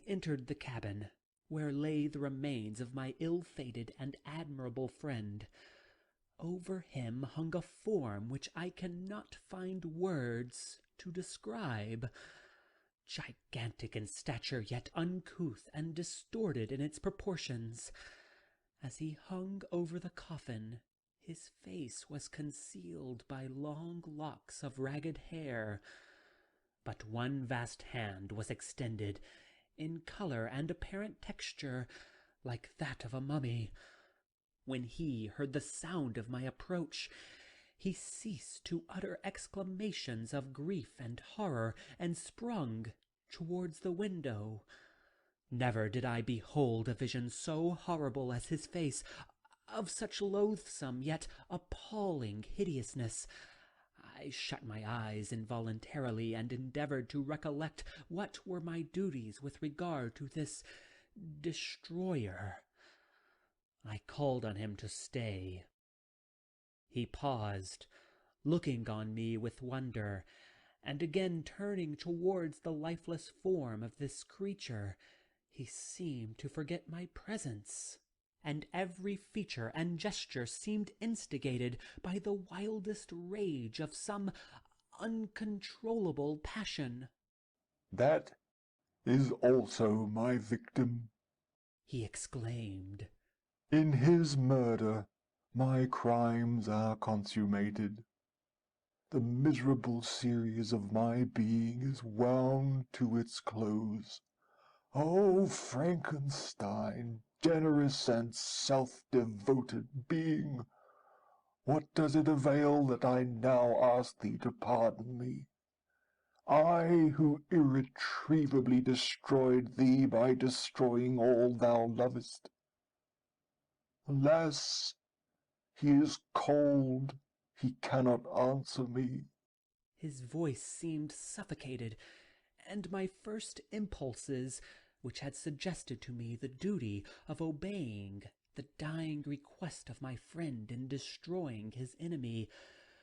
entered the cabin, where lay the remains of my ill-fated and admirable friend. Over him hung a form which I cannot find words to describe. Gigantic in stature, yet uncouth and distorted in its proportions. As he hung over the coffin, his face was concealed by long locks of ragged hair, but one vast hand was extended, in color and apparent texture, like that of a mummy. When he heard the sound of my approach, he ceased to utter exclamations of grief and horror, and sprung towards the window. Never did I behold a vision so horrible as his face, of such loathsome yet appalling hideousness. I shut my eyes involuntarily and endeavored to recollect what were my duties with regard to this destroyer. I called on him to stay. He paused, looking on me with wonder, and again turning towards the lifeless form of this creature, he seemed to forget my presence, and every feature and gesture seemed instigated by the wildest rage of some uncontrollable passion. "That is also my victim," he exclaimed. "In his murder my crimes are consummated. The miserable series of my being is wound to its close. O Frankenstein, generous and self-devoted being, what does it avail that I now ask thee to pardon me? I, who irretrievably destroyed thee by destroying all thou lovest. Alas, he is cold, he cannot answer me." His voice seemed suffocated, and my first impulses, which had suggested to me the duty of obeying the dying request of my friend in destroying his enemy,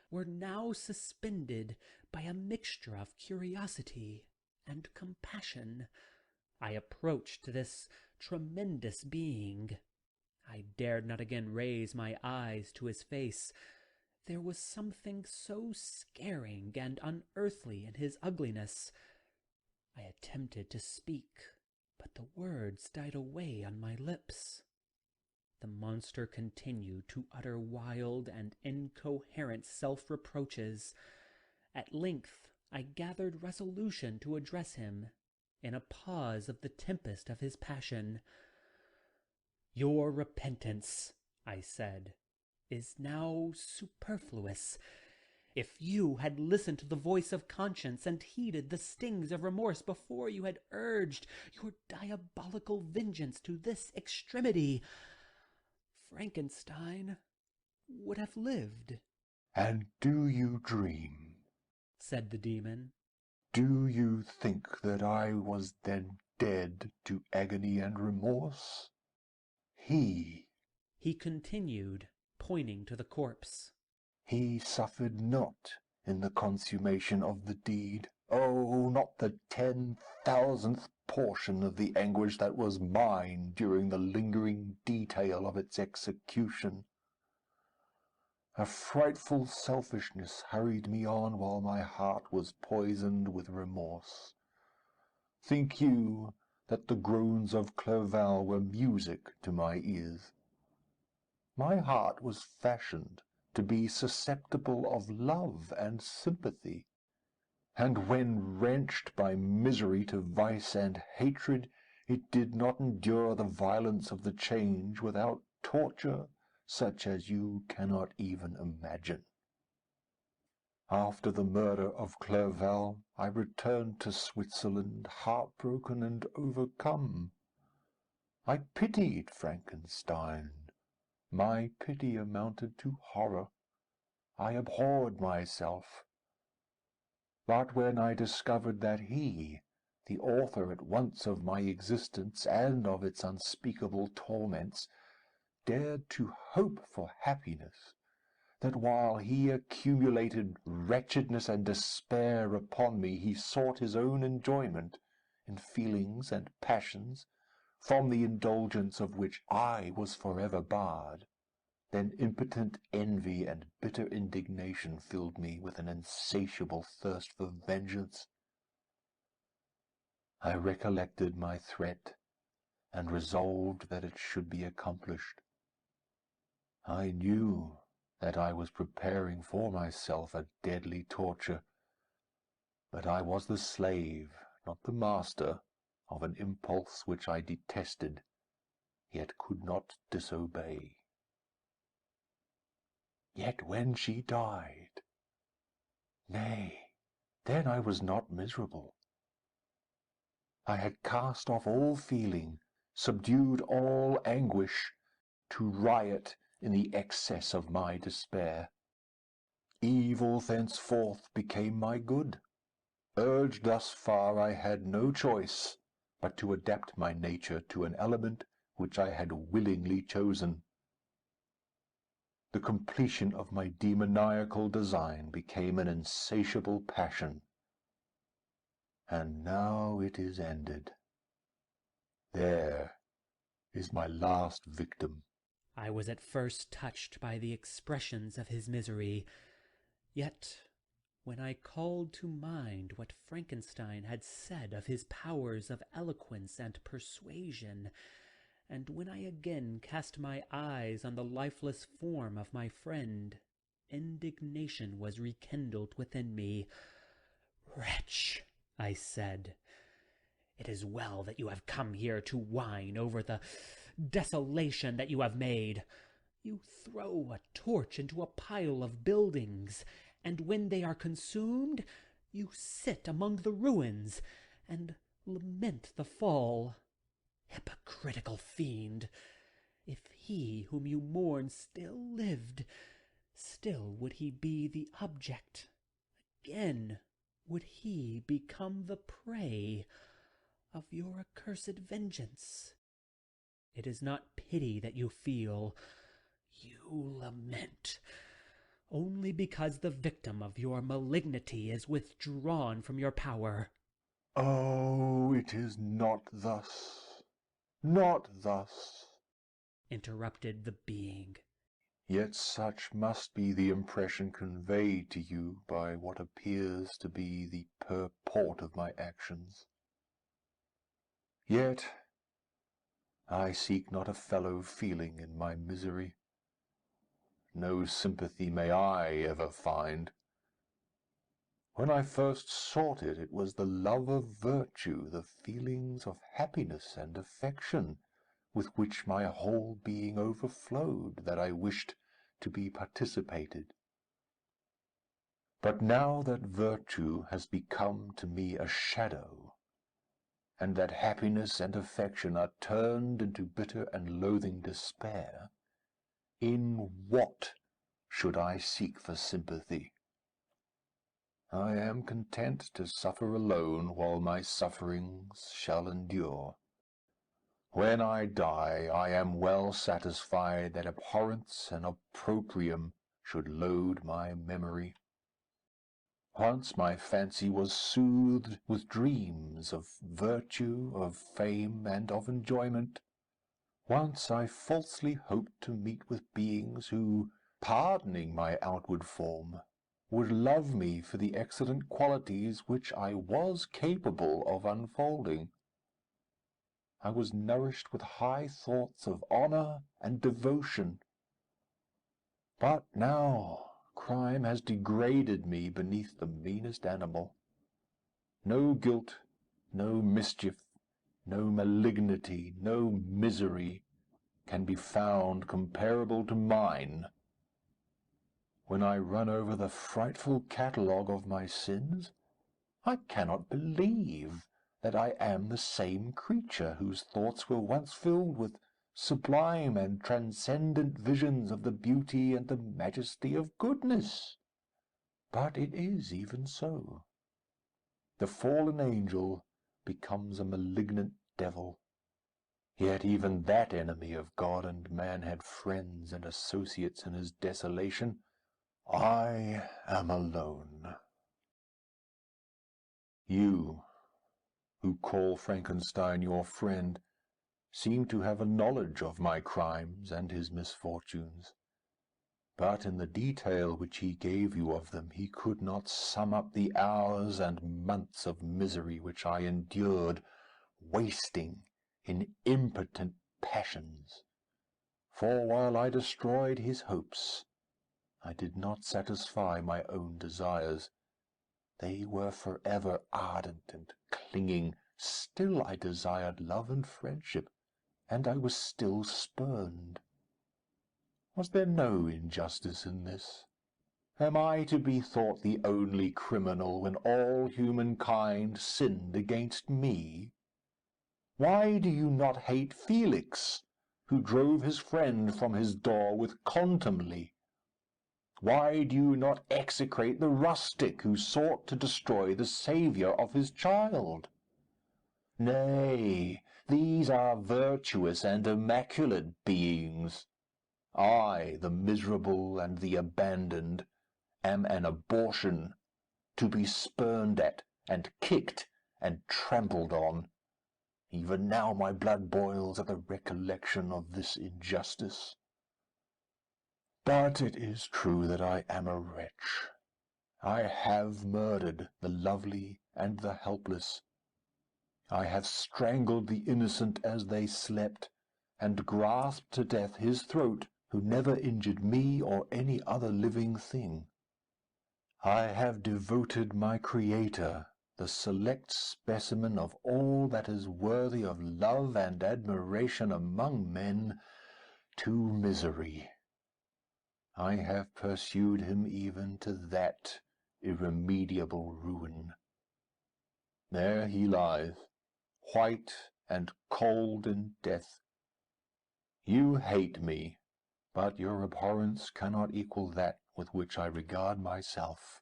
were now suspended by a mixture of curiosity and compassion. I approached this tremendous being. I dared not again raise my eyes to his face. There was something so scaring and unearthly in his ugliness. I attempted to speak, but the words died away on my lips. The monster continued to utter wild and incoherent self-reproaches. At length I gathered resolution to address him, in a pause of the tempest of his passion. "Your repentance," I said, "is now superfluous. If you had listened to the voice of conscience and heeded the stings of remorse before you had urged your diabolical vengeance to this extremity, Frankenstein would have lived." "And do you dream?" said the demon. "Do you think that I was then dead to agony and remorse? He continued, pointing to the corpse, he suffered not in the consummation of the deed. Oh, not the 10,000th portion of the anguish that was mine during the lingering detail of its execution. A frightful selfishness hurried me on while my heart was poisoned with remorse. Think you that the groans of Clerval were music to my ears? My heart was fashioned to be susceptible of love and sympathy, and when wrenched by misery to vice and hatred, it did not endure the violence of the change without torture such as you cannot even imagine. After the murder of Clerval, I returned to Switzerland, heartbroken and overcome. I pitied Frankenstein. My pity amounted to horror. I abhorred myself. But when I discovered that he, the author at once of my existence and of its unspeakable torments, dared to hope for happiness, that while he accumulated wretchedness and despair upon me, he sought his own enjoyment in feelings and passions, from the indulgence of which I was forever barred, then impotent envy and bitter indignation filled me with an insatiable thirst for vengeance. I recollected my threat, and resolved that it should be accomplished. I knew that I was preparing for myself a deadly torture, but I was the slave, not the master, of an impulse which I detested, yet could not disobey. Yet when she died, nay, then I was not miserable. I had cast off all feeling, subdued all anguish, to riot in the excess of my despair. Evil thenceforth became my good. Urged thus far, I had no choice but to adapt my nature to an element which I had willingly chosen. The completion of my demoniacal design became an insatiable passion. And now it is ended. There is my last victim. I was at first touched by the expressions of his misery, yet when I called to mind what Frankenstein had said of his powers of eloquence and persuasion, and when I again cast my eyes on the lifeless form of my friend, indignation was rekindled within me. "Wretch," I said, "it is well that you have come here to whine over the desolation that you have made. You throw a torch into a pile of buildings, and when they are consumed, you sit among the ruins and lament the fall. Hypocritical fiend! If he whom you mourn still lived, still would he be the object. Again would he become the prey of your accursed vengeance. It is not pity that you feel. You lament only because the victim of your malignity is withdrawn from your power." Oh, it is not thus, not thus, interrupted the being. Yet such must be the impression conveyed to you by what appears to be the purport of my actions. Yet I seek not a fellow feeling in my misery. No sympathy may I ever find. When I first sought it, it was the love of virtue, the feelings of happiness and affection, with which my whole being overflowed, that I wished to be participated. But now that virtue has become to me a shadow, and that happiness and affection are turned into bitter and loathing despair, in what should I seek for sympathy? I am content to suffer alone while my sufferings shall endure. When I die, I am well satisfied that abhorrence and opprobrium should load my memory. Once my fancy was soothed with dreams of virtue, of fame, and of enjoyment. Once I falsely hoped to meet with beings who, pardoning my outward form, would love me for the excellent qualities which I was capable of unfolding. I was nourished with high thoughts of honour and devotion. But now crime has degraded me beneath the meanest animal. No guilt, no mischief, no malignity, no misery can be found comparable to mine. When I run over the frightful catalogue of my sins, I cannot believe that I am the same creature whose thoughts were once filled with sublime and transcendent visions of the beauty and the majesty of goodness. But it is even so. The fallen angel becomes a malignant devil. Yet even that enemy of God and man had friends and associates in his desolation. I am alone. You, who call Frankenstein your friend, seem to have a knowledge of my crimes and his misfortunes. But in the detail which he gave you of them, he could not sum up the hours and months of misery which I endured, wasting in impotent passions. For while I destroyed his hopes, I did not satisfy my own desires. They were forever ardent and clinging. Still I desired love and friendship, and I was still spurned. Was there no injustice in this? Am I to be thought the only criminal when all humankind sinned against me? Why do you not hate Felix, who drove his friend from his door with contumely? Why do you not execrate the rustic who sought to destroy the Saviour of his child? Nay, these are virtuous and immaculate beings. I, the miserable and the abandoned, am an abortion, to be spurned at, and kicked, and trampled on. Even now my blood boils at the recollection of this injustice. But it is true that I am a wretch. I have murdered the lovely and the helpless. I have strangled the innocent as they slept, and grasped to death his throat who never injured me or any other living thing. I have devoted my Creator, the select specimen of all that is worthy of love and admiration among men, to misery. I have pursued him even to that irremediable ruin. There he lies, white and cold in death. You hate me, but your abhorrence cannot equal that with which I regard myself.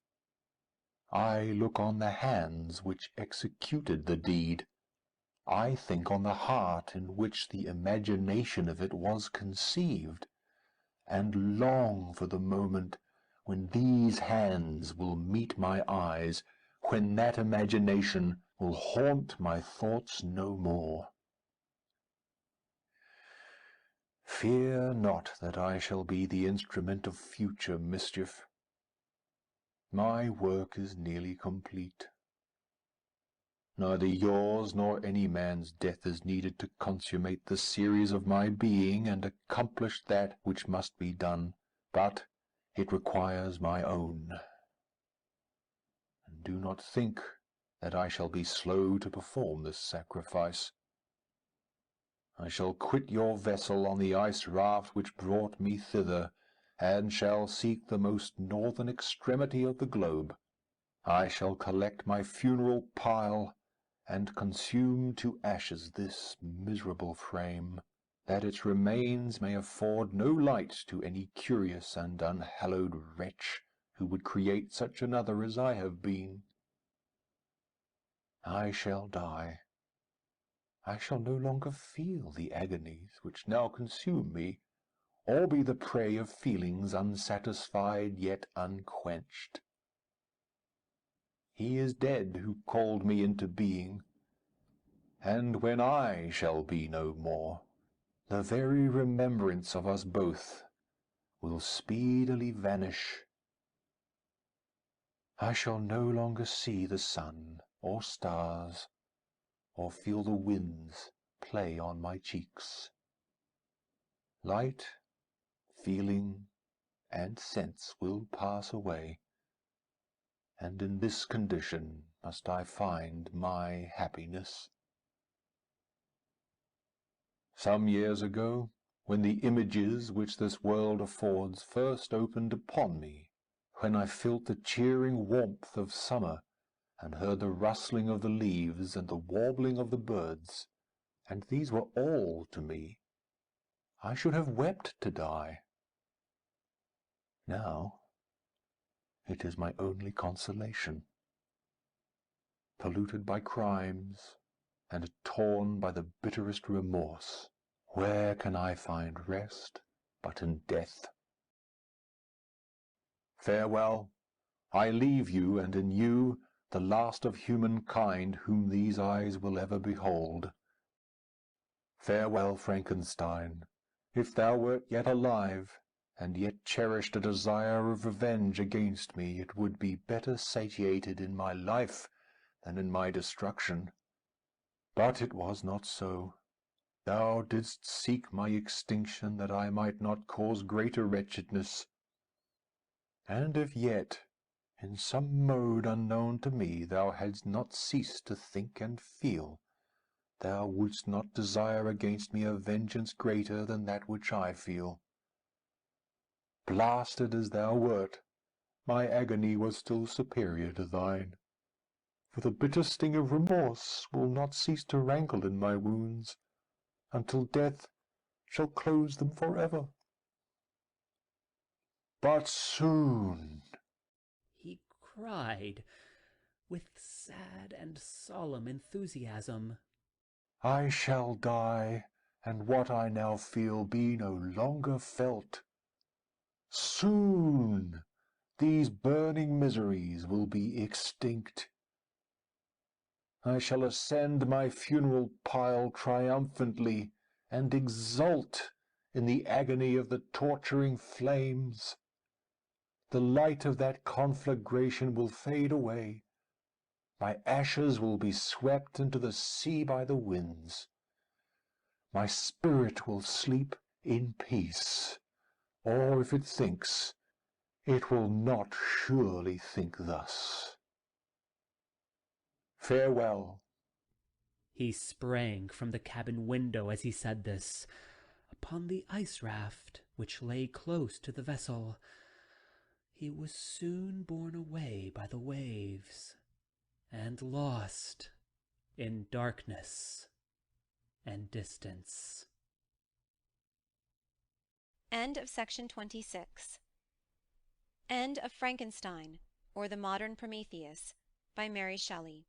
I look on the hands which executed the deed. I think on the heart in which the imagination of it was conceived, and long for the moment when these hands will meet my eyes, when that imagination will haunt my thoughts no more. Fear not that I shall be the instrument of future mischief. My work is nearly complete. Neither yours nor any man's death is needed to consummate the series of my being and accomplish that which must be done, but it requires my own. And do not think that I shall be slow to perform this sacrifice. I shall quit your vessel on the ice raft which brought me thither, and shall seek the most northern extremity of the globe. I shall collect my funeral pile, and consume to ashes this miserable frame, that its remains may afford no light to any curious and unhallowed wretch who would create such another as I have been. I shall die. I shall no longer feel the agonies which now consume me, or be the prey of feelings unsatisfied yet unquenched. He is dead who called me into being, and when I shall be no more, the very remembrance of us both will speedily vanish. I shall no longer see the sun or stars, or feel the winds play on my cheeks. Light, feeling, and sense will pass away, and in this condition must I find my happiness. Some years ago, when the images which this world affords first opened upon me, when I felt the cheering warmth of summer, and heard the rustling of the leaves and the warbling of the birds, and these were all to me, I should have wept to die. Now it is my only consolation. Polluted by crimes, and torn by the bitterest remorse, where can I find rest but in death? Farewell. I leave you, and in you the last of humankind whom these eyes will ever behold. Farewell, Frankenstein. If thou wert yet alive, and yet cherished a desire of revenge against me, it would be better satiated in my life than in my destruction. But it was not so. Thou didst seek my extinction that I might not cause greater wretchedness. And if yet, in some mode unknown to me, thou hadst not ceased to think and feel, thou wouldst not desire against me a vengeance greater than that which I feel. Blasted as thou wert, my agony was still superior to thine. for the bitter sting of remorse will not cease to rankle in my wounds until death shall close them forever. But soon, he cried with sad and solemn enthusiasm, I shall die, and what I now feel be no longer felt. Soon these burning miseries will be extinct. I shall ascend my funeral pile triumphantly and exult in the agony of the torturing flames. The light of that conflagration will fade away. My ashes will be swept into the sea by the winds. My spirit will sleep in peace, or if it thinks, it will not surely think thus. Farewell. He sprang from the cabin window as he said this, upon the ice raft which lay close to the vessel. He was soon borne away by the waves, and lost in darkness and distance. End of section 26. End of Frankenstein, or the Modern Prometheus, by Mary Shelley.